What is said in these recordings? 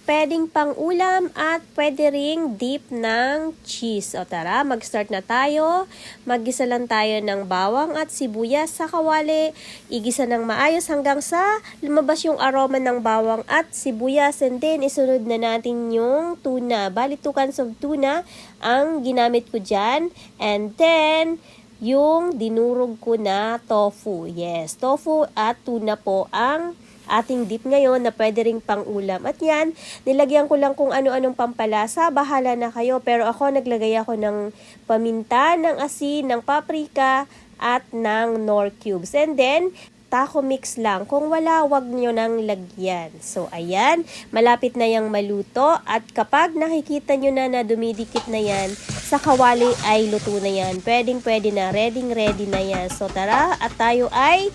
pwedeng pang ulam at pwede ring dip ng cheese. O tara, mag-start na tayo. Maggisa lang tayo ng bawang at sibuyas sa kawali. Igisa ng maayos hanggang sa lumabas yung aroma ng bawang at sibuyas. And then, isunod na natin yung tuna. Bali, 2 cans of tuna ang ginamit ko dyan. And then, yung dinurog ko na tofu. Yes, tofu at tuna po ang ating dip ngayon na pwede ring pang ulam. At yan, nilagyan ko lang kung ano-anong pampalasa. Bahala na kayo. Pero ako, naglagay ako ng paminta, ng asin, ng paprika, at ng Knorr cubes. And then, taco mix lang. Kung wala, wag nyo nang lagyan. So, ayan. Malapit na yung maluto. At kapag nakikita nyo na dumidikit na yan, sa kawali ay luto na yan. Pwedeng-pwede na. Ready na yan. So, tara. At tayo ay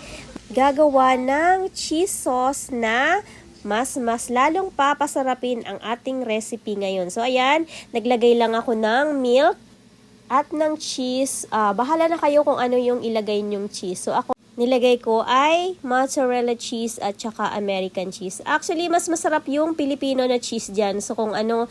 gagawa ng cheese sauce na mas lalong papasarapin ang ating recipe ngayon. So, ayan. Naglagay lang ako ng milk at ng cheese. Bahala na kayo kung ano yung ilagay nyong cheese. So, ako nilagay ko ay mozzarella cheese at saka American cheese. Actually, mas masarap yung Pilipino na cheese dyan. So, kung ano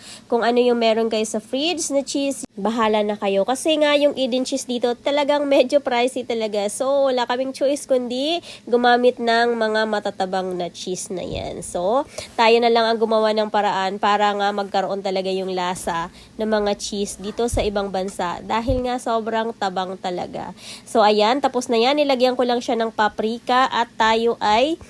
yung meron kayo sa fridge na cheese, bahala na kayo. Kasi nga, yung Eden cheese dito, talagang medyo pricey talaga. So, wala kaming choice kundi gumamit ng mga matatabang na cheese na yan. So, tayo na lang ang gumawa ng paraan para nga magkaroon talaga yung lasa ng mga cheese dito sa ibang bansa. Dahil nga, sobrang tabang talaga. So, ayan. Tapos na yan. Nilagyan ko lang siya ng paprika at tayo ay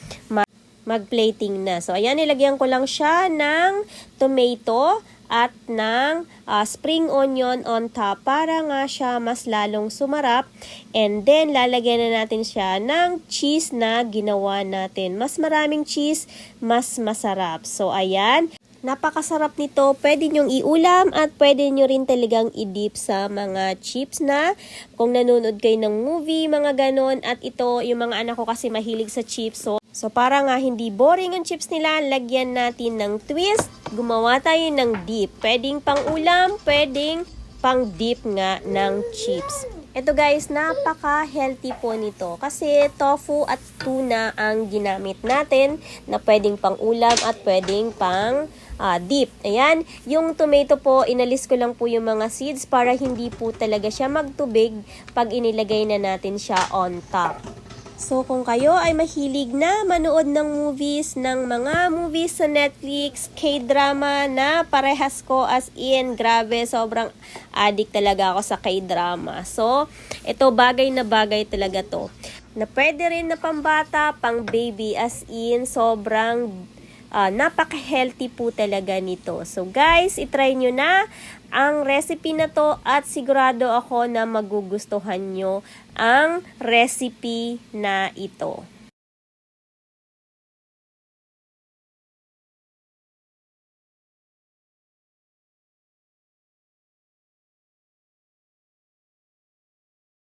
mag-plating na. So, ayan, nilagyan ko lang siya ng tomato at ng spring onion on top para nga siya mas lalong sumarap. And then, lalagyan na natin siya ng cheese na ginawa natin. Mas maraming cheese, mas masarap. So, ayan. Napakasarap nito. Pwede nyong iulam at pwede nyo rin talagang i-dip sa mga chips na kung nanonood kayo ng movie, mga ganon. At ito, yung mga anak ko kasi mahilig sa chips. So para nga hindi boring ang chips nila, lagyan natin ng twist. Gumawa tayo ng dip. Pwedeng pang ulam, pwedeng pang dip nga ng chips. Ito guys, napaka-healthy po nito kasi tofu at tuna ang ginamit natin na pwedeng pang ulam at pwedeng pang dip. Ayan, yung tomato po, inalis ko lang po yung mga seeds para hindi po talaga siya magtubig pag inilagay na natin siya on top. So, kung kayo ay mahilig na manood ng mga movies sa Netflix, K-drama na parehas ko as in, grabe, sobrang addict talaga ako sa K-drama. So, ito bagay na bagay talaga to. Na pwede rin na pambata, pang baby, as in, sobrang napaka-healthy po talaga nito. So guys, itry nyo na ang recipe na to at sigurado ako na magugustuhan nyo ang recipe na ito.